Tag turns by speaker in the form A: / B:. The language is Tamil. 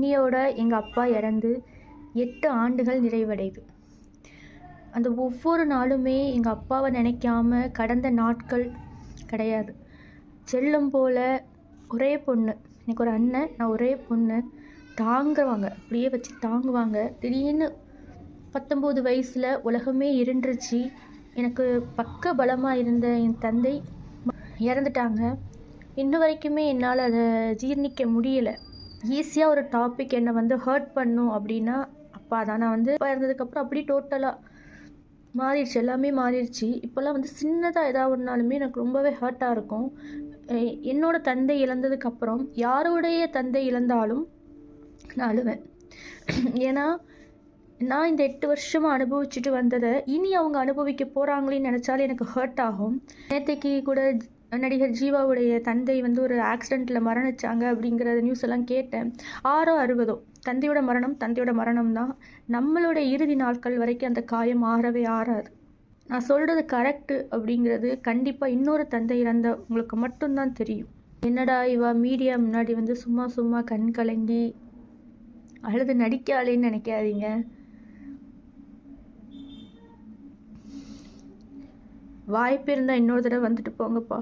A: இன்னியோட எங்கள் அப்பா இறந்து 8 ஆண்டுகள் நிறைவடையுது. அந்த ஒவ்வொரு நாளுமே எங்கள் அப்பாவை நினைக்காம கடந்த நாட்கள் கிடையாது. செல்லம் போல் ஒரே பொண்ணு, எனக்கு ஒரு அண்ணன், நான் ஒரே பொண்ணு, தாங்குவாங்க, அப்படியே வச்சு தாங்குவாங்க. திடீர்னு 19 வயசில் உலகமே இருண்டுருச்சு. எனக்கு பக்க பலமாக இருந்த என் தந்தை இறந்துட்டாங்க. இன்ன வரைக்குமே என்னால் அதை ஜீர்ணிக்க முடியலை. ஈஸியாக ஒரு டாபிக் என்னை வந்து ஹர்ட் பண்ணும் அப்படின்னா அப்பா தான். நான் வந்து அப்பா இறந்ததுக்கப்புறம் அப்படி டோட்டலாக மாறிடுச்சு, எல்லாமே மாறிடுச்சு. இப்போல்லாம் வந்து சின்னதாக ஏதாவது ஒன்றாலுமே எனக்கு ரொம்பவே ஹர்ட்டாக இருக்கும். என்னோட தந்தை இழந்ததுக்கப்புறம் யாருடைய தந்தை இழந்தாலும் நான் அழுவேன். ஏன்னா நான் இந்த 8 வருஷமாக அனுபவிச்சுட்டு வந்ததை இனி அவங்க அனுபவிக்க போகிறாங்களேன்னு நினச்சாலே எனக்கு ஹர்ட் ஆகும். நேற்றைக்கு கூட நடிகர் ஜீவாவுடைய தந்தை வந்து ஒரு ஆக்சிடெண்ட்டில் மரணிச்சாங்க அப்படிங்கிற நியூஸ் எல்லாம் கேட்டேன். 6 60 தந்தையோட மரணம் தான். நம்மளோட இறுதி நாட்கள் வரைக்கும் அந்த காயம் ஆறவே ஆறாது. நான் சொல்கிறது கரெக்டு அப்படிங்கிறது கண்டிப்பாக இன்னொரு தந்தை இறந்த உங்களுக்கு மட்டும்தான் தெரியும். என்னடா இவா மீடியா முன்னாடி வந்து சும்மா கண் கலங்கி அழுது நடிக்காளேன்னு நினைக்காதீங்க. வாய்ப்பு இருந்தால் இன்னொரு தடவை வந்துட்டு போங்கப்பா.